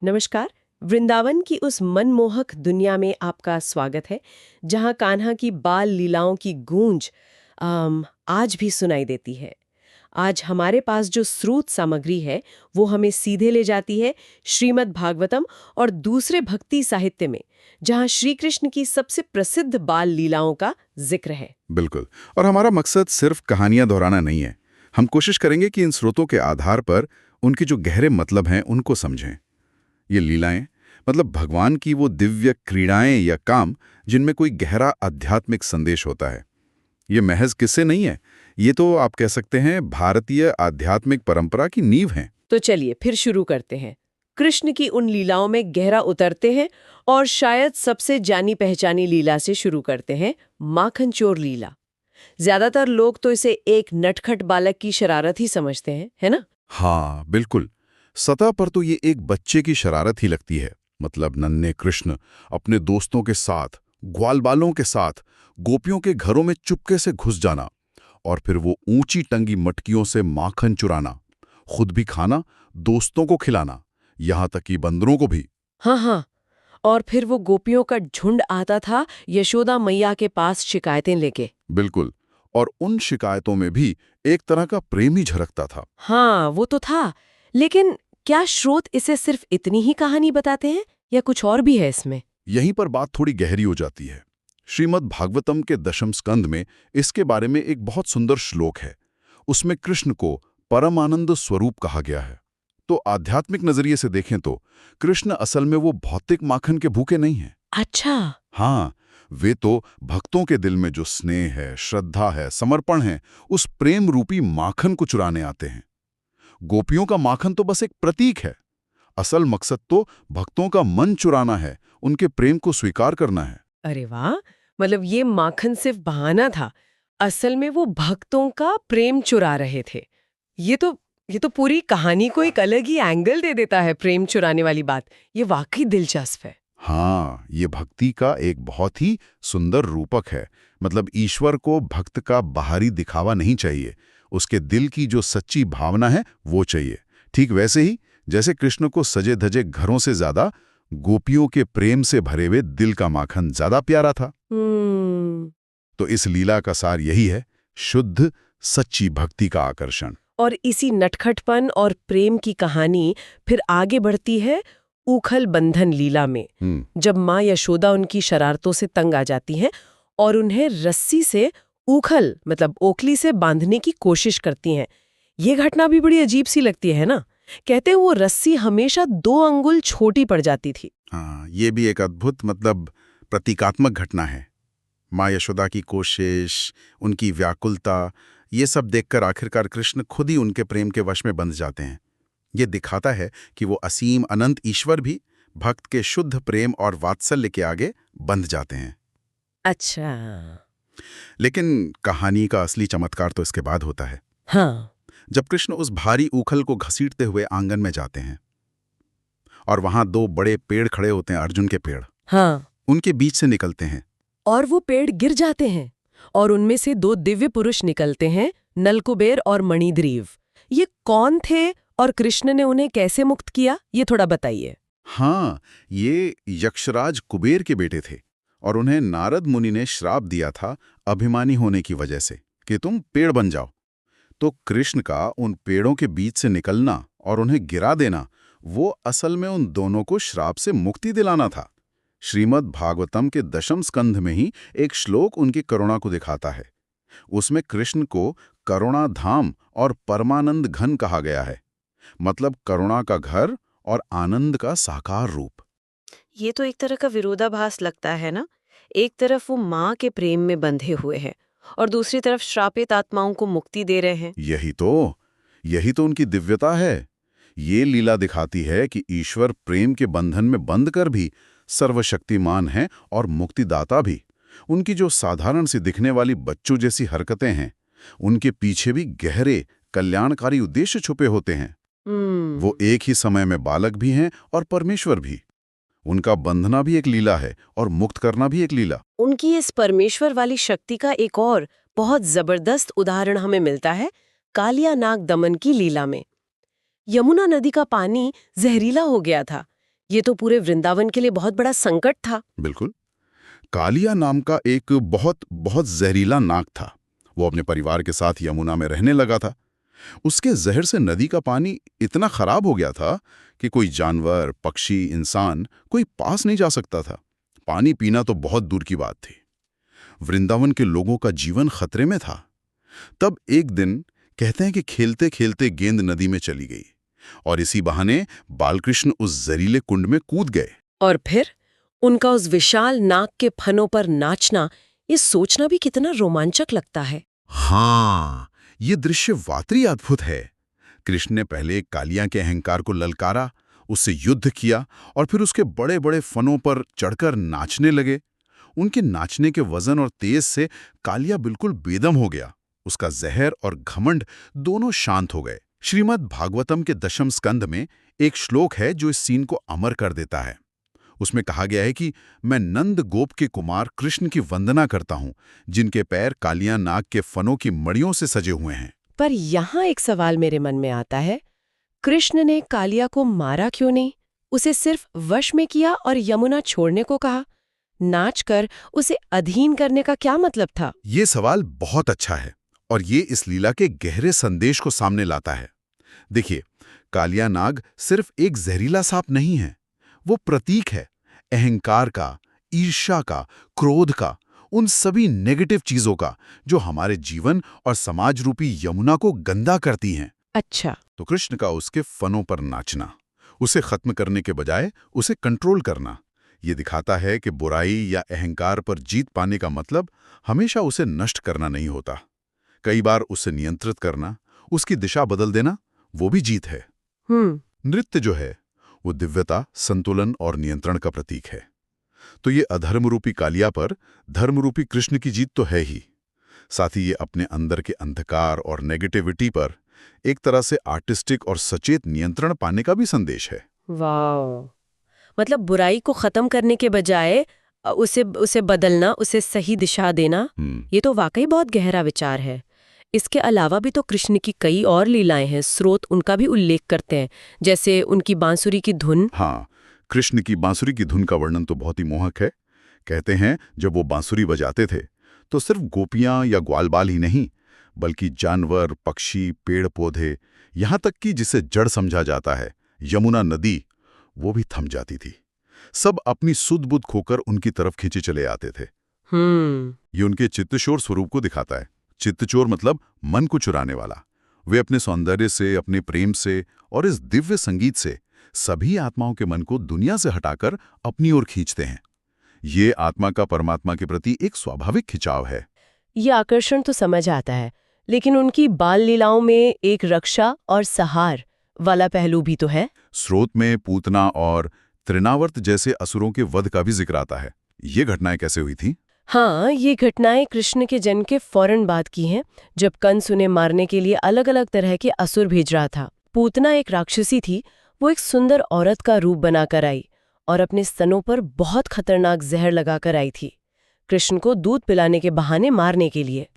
नमस्कार। वृंदावन की उस मनमोहक दुनिया में आपका स्वागत है, जहां कान्हा की बाल लीलाओं की गूंज आज भी सुनाई देती है। आज हमारे पास जो स्रोत सामग्री है, वो हमें सीधे ले जाती है श्रीमद् भागवतम और दूसरे भक्ति साहित्य में, जहां श्री कृष्ण की सबसे प्रसिद्ध बाल लीलाओं का जिक्र है। बिल्कुल। और हमारा मकसद सिर्फ कहानियां दोहराना नहीं है। हम कोशिश करेंगे कि इन स्रोतों के आधार पर उनके जो गहरे मतलब हैं उनको समझें। ये लीलाएं मतलब भगवान की वो दिव्य क्रीड़ाएं या काम जिनमें कोई गहरा आध्यात्मिक संदेश होता है। ये महज किस्से नहीं है, ये तो आप कह सकते हैं भारतीय आध्यात्मिक परंपरा की नींव हैं। तो चलिए फिर शुरू करते हैं। कृष्ण की उन लीलाओं में गहरा उतरते हैं और शायद सबसे जानी पहचानी लीला से शुरू करते हैं, माखन चोर लीला। ज्यादातर लोग तो इसे एक नटखट बालक की शरारत ही समझते हैं, है ना? हाँ बिल्कुल। सतह पर तो ये एक बच्चे की शरारत ही लगती है। मतलब नन्हे कृष्ण अपने दोस्तों के साथ, ग्वालबालों के साथ गोपियों के घरों में चुपके से घुस जाना और फिर वो ऊंची टंगी मटकियों से माखन चुराना, खुद भी खाना, दोस्तों को खिलाना, यहां तक कि बंदरों को भी। हाँ हाँ। और फिर वो गोपियों का झुंड आता था यशोदा मैया के पास शिकायतें लेके। बिल्कुल। और उन शिकायतों में भी एक तरह का प्रेम ही झलकता था। हाँ, वो तो था। लेकिन क्या स्रोत इसे सिर्फ इतनी ही कहानी बताते हैं या कुछ और भी है इसमें? यहीं पर बात थोड़ी गहरी हो जाती है। श्रीमद् भागवतम के दशम स्कंद में इसके बारे में एक बहुत सुंदर श्लोक है। उसमें कृष्ण को परमानंद स्वरूप कहा गया है। तो आध्यात्मिक नजरिए से देखें तो कृष्ण असल में वो भौतिक माखन के भूखे नहीं हैं। अच्छा। हाँ, वे तो भक्तों के दिल में जो स्नेह है, श्रद्धा है, समर्पण है, उस प्रेम रूपी माखन को चुराने आते हैं। गोपियों का माखन तो बस एक प्रतीक है। असल मकसद तो भक्तों का मन चुराना है, उनके प्रेम को स्वीकार करना है। अरे वाह! मतलब ये माखन सिर्फ बहाना था। असल में वो भक्तों का प्रेम चुरा रहे थे। ये तो ये तो पूरी कहानी को एक अलग ही एंगल दे देता है, प्रेम चुराने वाली बात। ये वाकई दिलचस्प है। हाँ, ये भक्ति का एक बहुत ही सुंदर रूपक है। मतलब ईश्वर को भक्त का बाहरी दिखावा नहीं चाहिए, उसके दिल की जो सच्ची भावना है वो चाहिए। ठीक वैसे ही जैसे कृष्ण को सजे धजे घरों से ज्यादा गोपियों के प्रेम से भरे हुए दिल का माखन ज्यादा प्यारा था। हम्म। तो इस लीला का सार यही है, शुद्ध सच्ची भक्ति का आकर्षण। और इसी नटखटपन और प्रेम की कहानी फिर आगे बढ़ती है ऊखल बंधन लीला में, जब माँ यशोदा उनकी शरारतों से तंग आ जाती हैं और उन्हें रस्सी से ऊखल मतलब ओखली से बांधने की कोशिश करती हैं। ये घटना भी बड़ी अजीब सी लगती है ना। कहते हैं वो रस्सी हमेशा 2 अंगुल छोटी पड़ जाती थी। हाँ, ये भी एक अद्भुत मतलब प्रतीकात्मक घटना है। माँ यशोदा की कोशिश, उनकी व्याकुलता, ये सब देखकर आखिरकार कृष्ण खुद ही उनके प्रेम के वश में बंध जाते हैं। ये दिखाता है कि वो असीम अनंत ईश्वर भी भक्त के शुद्ध प्रेम और वात्सल्य के आगे बंध जाते हैं। अच्छा। लेकिन कहानी का असली चमत्कार तो इसके बाद होता है, हाँ। जब कृष्ण उस भारी ऊखल को घसीटते हुए आंगन में जाते हैं और वहां 2 बड़े पेड़ खड़े होते हैं, अर्जुन के पेड़। हाँ। उनके बीच से निकलते हैं। और वो पेड़ गिर जाते हैं और उनमें से 2 दिव्य पुरुष निकलते हैं, नलकुबेर और मणिग्रीव। ये कौन थे और कृष्ण ने उन्हें कैसे मुक्त किया, ये थोड़ा बताइए। हाँ, ये यक्षराज कुबेर के बेटे थे और उन्हें नारद मुनि ने श्राप दिया था अभिमानी होने की वजह से कि तुम पेड़ बन जाओ। तो कृष्ण का उन पेड़ों के बीच से निकलना और उन्हें गिरा देना, वो असल में उन दोनों को श्राप से मुक्ति दिलाना था। श्रीमद् भागवतम के दशम स्कंध में ही एक श्लोक उनकी करुणा को दिखाता है। उसमें कृष्ण को करुणा धाम और परमानंद घन कहा गया है। मतलब करुणा का घर और आनंद का साकार रूप। ये तो एक तरह का विरोधाभास लगता है ना। एक तरफ वो माँ के प्रेम में बंधे हुए हैं और दूसरी तरफ श्रापित आत्माओं को मुक्ति दे रहे हैं। यही तो उनकी दिव्यता है। ये लीला दिखाती है कि ईश्वर प्रेम के बंधन में बंध कर भी सर्वशक्तिमान हैं और मुक्तिदाता भी। उनकी जो साधारण सी दिखने वाली बच्चों जैसी हरकतें हैं, उनके पीछे भी गहरे कल्याणकारी उद्देश्य छुपे होते हैं। वो एक ही समय में बालक भी हैं और परमेश्वर भी। उनका बंधना भी एक लीला है और मुक्त करना भी एक लीला। उनकी इस परमेश्वर वाली शक्ति का एक और बहुत जबरदस्त उदाहरण हमें मिलता है कालिया नाग दमन की लीला में। यमुना नदी का पानी जहरीला हो गया था। ये तो पूरे वृंदावन के लिए बहुत बड़ा संकट था। बिल्कुल। कालिया नाम का एक बहुत बहुत जहरीला नाग था। वो अपने परिवार के साथ यमुना में रहने लगा था। उसके जहर से नदी का पानी इतना खराब हो गया था कि कोई जानवर, पक्षी, इंसान कोई पास नहीं जा सकता था। पानी पीना तो बहुत दूर की बात थी। वृंदावन के लोगों का जीवन खतरे में था। तब एक दिन कहते हैं कि खेलते खेलते गेंद नदी में चली गई और इसी बहाने बालकृष्ण उस जहरीले कुंड में कूद गए। और फिर उनका उस विशाल नाग के फनों पर नाचना, ये सोचना भी कितना रोमांचक लगता है। हाँ, ये दृश्य वाकई अद्भुत है। कृष्ण ने पहले कालिया के अहंकार को ललकारा, उससे युद्ध किया और फिर उसके बड़े बड़े फनों पर चढ़कर नाचने लगे। उनके नाचने के वजन और तेज से कालिया बिल्कुल बेदम हो गया। उसका जहर और घमंड दोनों शांत हो गए। श्रीमद् भागवतम के दशम स्कंद में एक श्लोक है जो इस सीन को अमर कर देता है। उसमें कहा गया है कि मैं नंद गोप के कुमार कृष्ण की वंदना करता हूं, जिनके पैर कालिया नाग के फनों की मड़ियों से सजे हुए हैं। पर यहाँ एक सवाल मेरे मन में आता है, कृष्ण ने कालिया को मारा क्यों नहीं? उसे सिर्फ वश में किया और यमुना छोड़ने को कहा। नाचकर उसे अधीन करने का क्या मतलब था? ये सवाल बहुत अच्छा है और ये इस लीला के गहरे संदेश को सामने लाता है। देखिए, कालिया नाग सिर्फ एक जहरीला सांप नहीं है, वो प्रतीक है अहंकार का, ईर्ष्या का, क्रोध का, उन सभी नेगेटिव चीजों का जो हमारे जीवन और समाज रूपी यमुना को गंदा करती हैं। अच्छा। तो कृष्ण का उसके फनों पर नाचना, उसे खत्म करने के बजाय उसे कंट्रोल करना, ये दिखाता है कि बुराई या अहंकार पर जीत पाने का मतलब हमेशा उसे नष्ट करना नहीं होता। कई बार उसे नियंत्रित करना, उसकी दिशा बदल देना, वो भी जीत है। नृत्य जो है वो दिव्यता, संतुलन और नियंत्रण का प्रतीक है। तो ये अधर्म रूपी कालिया पर धर्म रूपी कृष्ण की जीत तो है ही, साथ ही ये अपने अंदर के अंधकार और नेगेटिविटी पर एक तरह से आर्टिस्टिक और सचेत नियंत्रण पाने का भी संदेश है। वाह! मतलब बुराई को खत्म करने के बजाय उसे बदलना, उसे सही दिशा देना, ये तो वाकई बहुत गहरा विचार है। इसके अलावा भी तो कृष्ण की कई और लीलाएं हैं, स्रोत उनका भी उल्लेख करते हैं, जैसे उनकी बांसुरी की धुन। हाँ, कृष्ण की बांसुरी की धुन का वर्णन तो बहुत ही मोहक है। कहते हैं जब वो बांसुरी बजाते थे तो सिर्फ गोपियां या ग्वालबाल ही नहीं, बल्कि जानवर, पक्षी, पेड़ पौधे, यहाँ तक कि जिसे जड़ समझा जाता है यमुना नदी, वो भी थम जाती थी। सब अपनी सुध-बुध खोकर उनकी तरफ खींचे चले आते थे। ये उनके चित्तचोर स्वरूप को दिखाता है। चित्तचोर मतलब मन को चुराने वाला। वे अपने सौंदर्य से, अपने प्रेम से और इस दिव्य संगीत से सभी आत्माओं के मन को दुनिया से हटाकर अपनी ओर खींचते हैं। ये आत्मा का परमात्मा के प्रति एक स्वाभाविक खिंचाव है। ये आकर्षण तो समझ आता है, लेकिन उनकी बाल लीलाओं में एक रक्षा और सहार वाला पहलू भी तो है। स्रोत में पूतना और तृणावर्त जैसे असुरों के वध का भी जिक्र आता है। ये घटनाएं कैसे हुई थी? हाँ, ये घटनाएं कृष्ण के जन्म के फौरन बाद की हैं, जब कंस उन्हें मारने के लिए अलग अलग तरह के असुर भेज रहा था। पूतना एक राक्षसी थी। वो एक सुंदर औरत का रूप बनाकर आई और अपने स्तनों पर बहुत खतरनाक जहर लगाकर आई थी, कृष्ण को दूध पिलाने के बहाने मारने के लिए।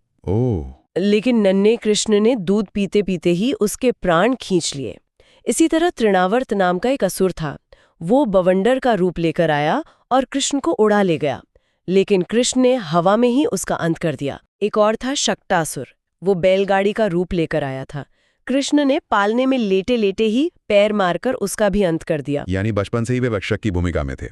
लेकिन नन्हे कृष्ण ने दूध पीते पीते ही उसके प्राण खींच लिए। इसी तरह तृणावर्त नाम का एक असुर था। वो बवंडर का रूप लेकर आया और कृष्ण को उड़ा ले गया, लेकिन कृष्ण ने हवा में ही उसका अंत कर दिया। एक और था शक्टासुर। वो बैलगाड़ी का रूप लेकर आया था। कृष्ण ने पालने में लेटे लेटे ही पैर मारकर उसका भी अंत कर दिया। यानी बचपन से ही वे रक्षक की भूमिका में थे।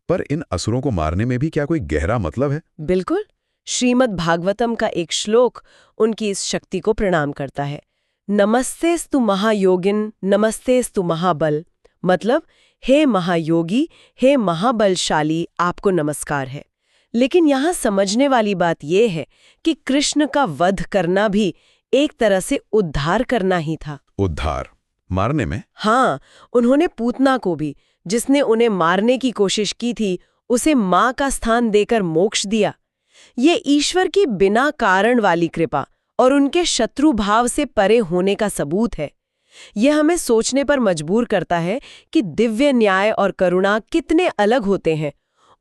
पर इन असुरों को मारने में भी क्या कोई गहरा मतलब है? बिल्कुल। श्रीमद् भागवतम का एक श्लोक उनकी इस शक्ति को प्रणाम करता है। नमस्तेस्तु महायोगिन नमस्तेस्तु महाबल। मतलब, हे महायोगी, हे महाबलशाली, आपको नमस्कार है। लेकिन यहाँ समझने वाली बात यह है कि कृष्ण का वध करना भी एक तरह से उद्धार करना ही था। उद्धार मारने में? हाँ, उन्होंने पूतना को भी, जिसने उन्हें मारने की कोशिश की थी, उसे माँ का स्थान देकर मोक्ष दिया। ये ईश्वर की बिना कारण वाली कृपा और उनके शत्रु भाव से परे होने का सबूत है। यह हमें सोचने पर मजबूर करता है कि दिव्य न्याय और करुणा कितने अलग होते हैं।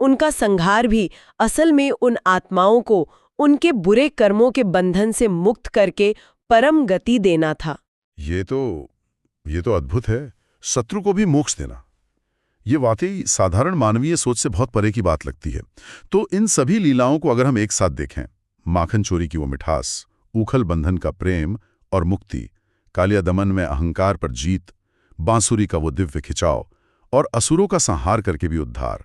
उनका संहार भी असल में उन आत्माओं को उनके बुरे कर्मों के बंधन से मुक्त करके परम गति देना था। ये तो अद्भुत है। शत्रु को भी मोक्ष देना, ये वाकई साधारण मानवीय सोच से बहुत परे की बात लगती है। तो इन सभी लीलाओं को अगर हम एक साथ देखें, माखन चोरी की वो मिठास, ऊखल बंधन का प्रेम और मुक्ति, कालिया दमन में अहंकार पर जीत, बांसुरी का वो दिव्य खिंचाव और असुरों का संहार करके भी उद्धार,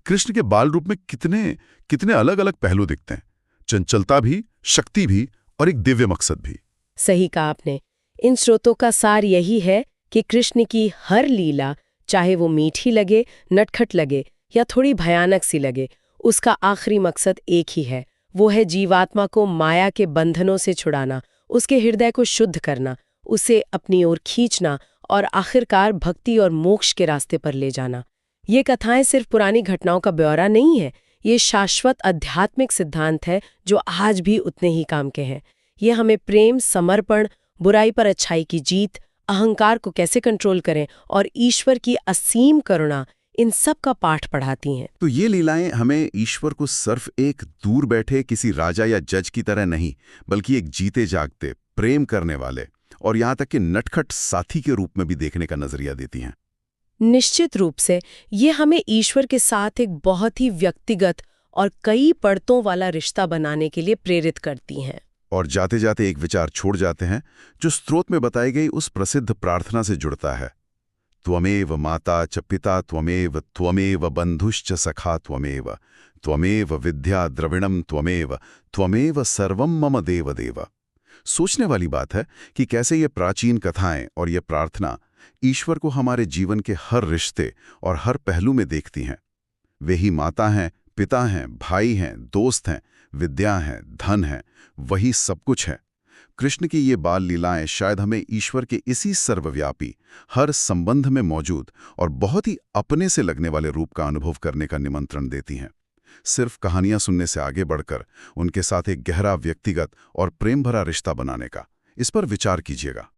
कृष्ण के बाल रूप में कितने कितने अलग अलग पहलू दिखते हैं। चंचलता भी, शक्ति भी और एक दिव्य मकसद भी। सही कहा आपने। इन स्रोतों का सार यही है कि कृष्ण की हर लीला, चाहे वो मीठी लगे, नटखट लगे या थोड़ी भयानक सी लगे, उसका आखिरी मकसद एक ही है। वो है जीवात्मा को माया के बंधनों से छुड़ाना, उसके हृदय को शुद्ध करना, उसे अपनी ओर खींचना और आखिरकार भक्ति और मोक्ष के रास्ते पर ले जाना। ये कथाएं सिर्फ पुरानी घटनाओं का ब्यौरा नहीं है, ये शाश्वत आध्यात्मिक सिद्धांत है जो आज भी उतने ही काम के हैं। ये हमें प्रेम, समर्पण, बुराई पर अच्छाई की जीत, अहंकार को कैसे कंट्रोल करें और ईश्वर की असीम करुणा, इन सब का पाठ पढ़ाती हैं। तो ये लीलाएं हमें ईश्वर को सिर्फ एक दूर बैठे किसी राजा या जज की तरह नहीं, बल्कि एक जीते जागते, प्रेम करने वाले और यहाँ तक कि नटखट साथी के रूप में भी देखने का नजरिया देती हैं। निश्चित रूप से ये हमें ईश्वर के साथ एक बहुत ही व्यक्तिगत और कई परतों वाला रिश्ता बनाने के लिए प्रेरित करती हैं। और जाते जाते एक विचार छोड़ जाते हैं जो स्रोत में बताई गई उस प्रसिद्ध प्रार्थना से जुड़ता है। त्वमेव माता च पिता त्वमेव, त्वमेव बंधुश्च सखा त्वमेव, त्वमेव विद्या द्रविणम त्वमेव, त्वमेव सर्वम मम देव देव। सोचने वाली बात है कि कैसे ये प्राचीन कथाएं और ये प्रार्थना ईश्वर को हमारे जीवन के हर रिश्ते और हर पहलू में देखती हैं। वे ही माता हैं, पिता हैं, भाई हैं, दोस्त हैं, विद्या हैं, धन हैं, वही सब कुछ है। कृष्ण की ये बाल लीलाएं शायद हमें ईश्वर के इसी सर्वव्यापी, हर संबंध में मौजूद और बहुत ही अपने से लगने वाले रूप का अनुभव करने का निमंत्रण देती हैं। सिर्फ कहानियां सुनने से आगे बढ़कर उनके साथ एक गहरा व्यक्तिगत और प्रेम भरा रिश्ता बनाने का, इस पर विचार कीजिएगा।